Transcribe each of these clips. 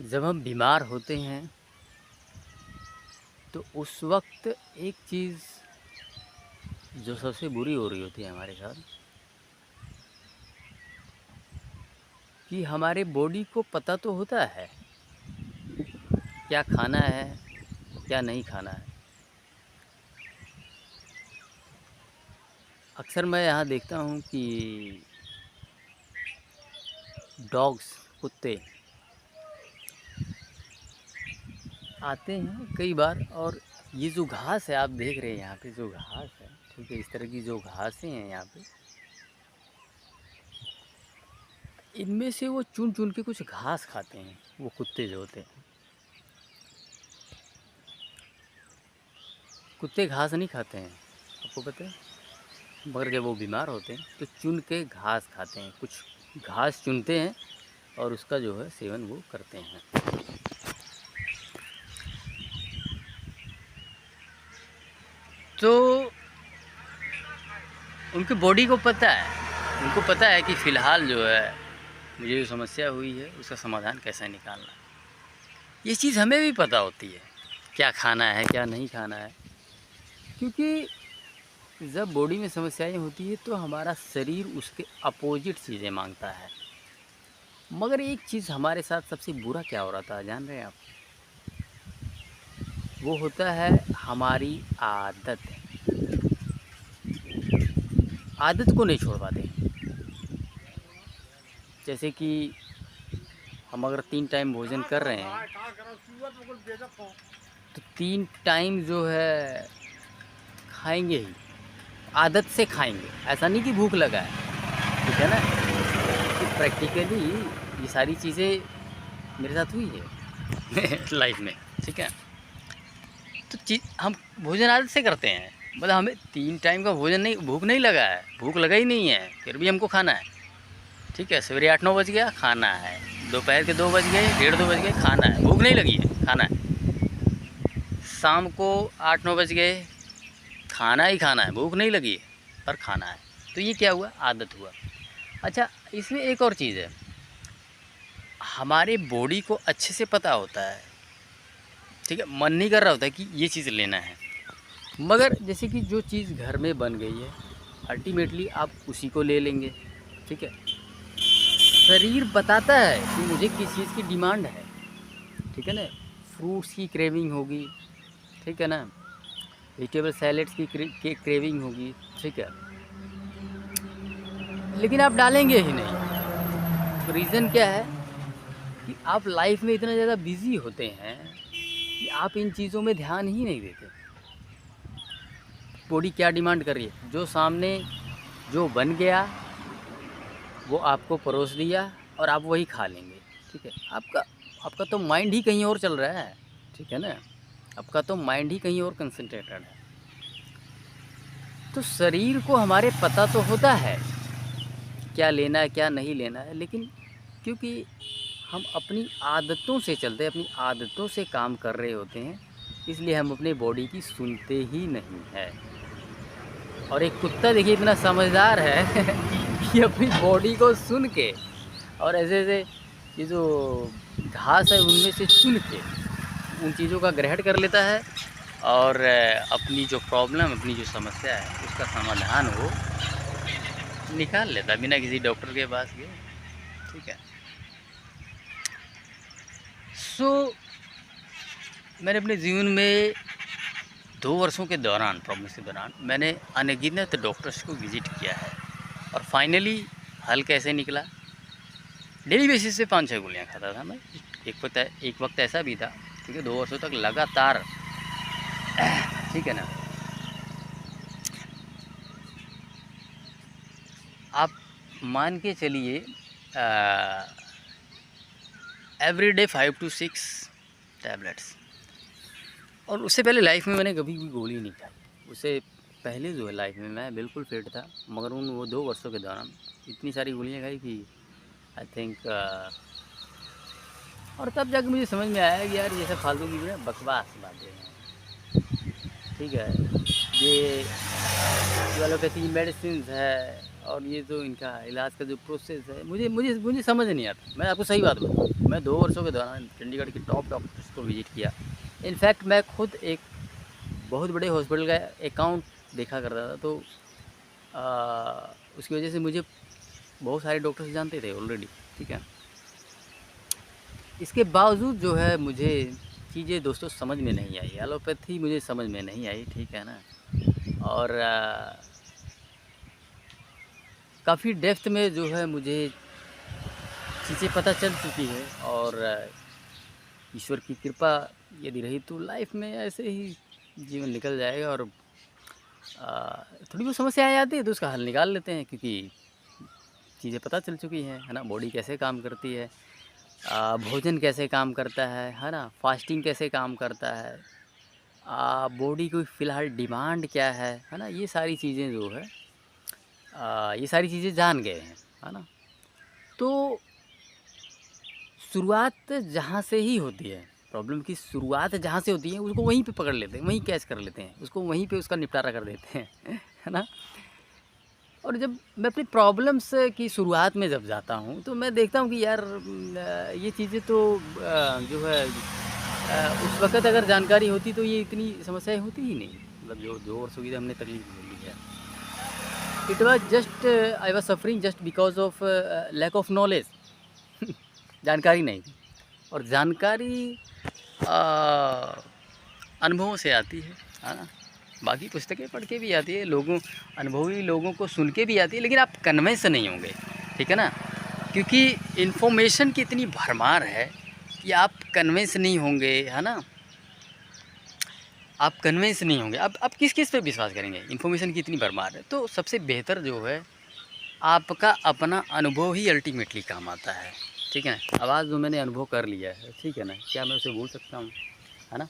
जब हम बीमार होते हैं तो उस वक्त एक चीज़ जो सबसे बुरी हो रही होती है हमारे साथ कि हमारे बॉडी को पता तो होता है क्या खाना है क्या नहीं खाना है। अक्सर मैं यहाँ देखता हूँ कि डॉग्स कुत्ते आते हैं कई बार, और ये जो घास है आप देख रहे हैं यहाँ पे जो घास है, ठीक है, इस तरह की जो घासें हैं यहाँ पे, इनमें से वो चुन चुन के कुछ घास खाते हैं वो कुत्ते जो होते हैं। कुत्ते घास नहीं खाते हैं, आपको पता है, मगर जब वो बीमार होते हैं तो चुन के घास खाते हैं, कुछ घास चुनते हैं और उसका जो है सेवन वो करते हैं। तो उनकी बॉडी को पता है, उनको पता है कि फ़िलहाल जो है मुझे जो समस्या हुई है उसका समाधान कैसे निकालना है। ये चीज़ हमें भी पता होती है क्या खाना है क्या नहीं खाना है, क्योंकि जब बॉडी में समस्याएं होती है तो हमारा शरीर उसके अपोजिट चीज़ें मांगता है। मगर एक चीज़ हमारे साथ सबसे बुरा क्या हो रहा था जान रहे हैं आप? वो होता है हमारी आदत। आदत को नहीं छोड़ पाते। जैसे कि हम अगर 3 टाइम भोजन कर रहे हैं तो 3 टाइम जो है खाएंगे ही, आदत से खाएंगे। ऐसा नहीं कि भूख लगा है, ठीक है ना। तो प्रैक्टिकली ये सारी चीज़ें मेरे साथ हुई है लाइफ में, ठीक है। तो हम भोजन आदत से करते हैं, मतलब हमें 3 टाइम का भोजन नहीं, भूख नहीं लगा है, भूख लगा ही नहीं है, फिर भी हमको खाना है, ठीक है। सवेरे 8-9 बज गया, खाना है। दोपहर के 2 बज गए, 1:30-2 बज गए, खाना है। भूख नहीं लगी है, खाना है। शाम को 8-9 बज गए, खाना ही खाना है, भूख नहीं लगी है पर खाना है। तो ये क्या हुआ? आदत हुआ। अच्छा, इसमें एक और चीज़ है, हमारे बॉडी को अच्छे से पता होता है, ठीक है, मन नहीं कर रहा होता है कि ये चीज़ लेना है, मगर जैसे कि जो चीज़ घर में बन गई है अल्टीमेटली आप उसी को ले लेंगे, ठीक है। शरीर बताता है कि मुझे किस चीज़ की डिमांड है, ठीक है ना। फ्रूट्स की क्रेविंग होगी, ठीक है ना, वेजिटेबल सैलेड्स की क्रेविंग होगी, ठीक है, लेकिन आप डालेंगे ही नहीं। तो रीज़न क्या है कि आप लाइफ में इतना ज़्यादा बिजी होते हैं कि आप इन चीज़ों में ध्यान ही नहीं देते। बॉडी क्या डिमांड कर रही है, जो सामने जो बन गया वो आपको परोस दिया और आप वही खा लेंगे, ठीक है। आपका तो माइंड ही कहीं और चल रहा है, ठीक है ना। आपका तो माइंड ही कहीं और कंसंट्रेटेड है। तो शरीर को हमारे पता तो होता है क्या लेना है क्या नहीं लेना है, लेकिन क्योंकि हम अपनी आदतों से चलते हैं, अपनी आदतों से काम कर रहे होते हैं, इसलिए हम अपने बॉडी की सुनते ही नहीं है। और एक कुत्ता देखिए इतना समझदार है कि अपनी बॉडी को सुन के और ऐसे ऐसे ये जो घास है उनमें से चुन के उन चीज़ों का ग्रहण कर लेता है और अपनी जो प्रॉब्लम, अपनी जो समस्या है उसका समाधान वो निकाल लेता है बिना किसी डॉक्टर के पास गए, ठीक है। सो मैंने अपने जीवन में 2 वर्षों के दौरान, प्रॉब्लम्स के दौरान, मैंने अनगिनत डॉक्टर्स को विज़िट किया है और फाइनली हल कैसे निकला। डेली बेसिस पे 5-6 गोलियाँ खाता था मैं। एक वक्त ऐसा भी था, ठीक है, 2 वर्षों तक लगातार, ठीक है ना। आप मान के चलिए एवरीडे 5 to 6 टैबलेट्स। और उससे पहले लाइफ में मैंने कभी भी गोली नहीं खाई। उससे पहले जो है लाइफ में मैं बिल्कुल फिट था, मगर वो 2 वर्षों के दौरान इतनी सारी गोलियां खाई कि आई थिंक और तब जाके मुझे समझ में आया कि यार ये सब फालतू की बकवास बातें हैं, ठीक है। ये एलोपैथी मेडिसिन है और ये जो इनका इलाज का जो प्रोसेस है, मुझे मुझे मुझे समझ नहीं आता। मैं आपको सही बात बताऊँ, मैं 2 वर्षों के दौरान चंडीगढ़ के टॉप डॉक्टर्स को विज़िट किया। इनफैक्ट मैं खुद एक बहुत बड़े हॉस्पिटल का अकाउंट देखा करता था, तो उसकी वजह से मुझे बहुत सारे डॉक्टर्स जानते थे ऑलरेडी, ठीक है। इसके बावजूद जो है मुझे चीज़ें दोस्तों समझ में नहीं आई, एलोपैथी मुझे समझ में नहीं आई, ठीक है ना। और काफ़ी डेप्थ में जो है मुझे चीज़ें पता चल चुकी है, और ईश्वर की कृपा यदि रही तो लाइफ में ऐसे ही जीवन निकल जाएगा। और थोड़ी बहुत समस्याएँ आती है तो उसका हल निकाल लेते हैं, क्योंकि चीज़ें पता चल चुकी हैं, है ना। बॉडी कैसे काम करती है, भोजन कैसे काम करता है ना, फास्टिंग कैसे काम करता है, बॉडी की फ़िलहाल डिमांड क्या है ना। ये सारी चीज़ें जो है ये सारी चीज़ें जान गए हैं, है ना। तो शुरुआत जहाँ से ही होती है, प्रॉब्लम की शुरुआत जहाँ से होती है उसको वहीं पे पकड़ लेते हैं, वहीं कैच कर लेते हैं, उसको वहीं पे उसका निपटारा कर देते हैं है ना। और जब मैं अपनी प्रॉब्लम्स की शुरुआत में जब जाता हूँ तो मैं देखता हूँ कि यार ये चीज़ें तो जो है उस वक़्त अगर जानकारी होती तो ये इतनी समस्याएँ होती ही नहीं। मतलब जो 2 वर्षों की हमने तकलीफ़ झेली है, it was just I was suffering just because of lack of knowledge जानकारी नहीं थी। और जानकारी अनुभवों से आती है ना। बाकी पुस्तकें पढ़ के भी आती है, लोगों अनुभवी लोगों को सुन के भी आती है, लेकिन आप कन्विंस नहीं होंगे, ठीक है ना। क्योंकि इन्फॉर्मेशन की इतनी भरमार है कि आप कन्विंस नहीं होंगे, है ना। आप कन्विंस नहीं होंगे, आप किस पे विश्वास करेंगे, इन्फॉर्मेशन की इतनी भरमार है। तो सबसे बेहतर जो है आपका अपना अनुभव ही अल्टीमेटली काम आता है, ठीक है। आवाज़ जो मैंने अनुभव कर लिया है, ठीक है ना, क्या मैं उसे भूल सकता हूँ, है ना।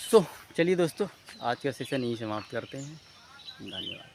सो चलिए दोस्तों, आज का सेशन यहीं समाप्त करते हैं। धन्यवाद।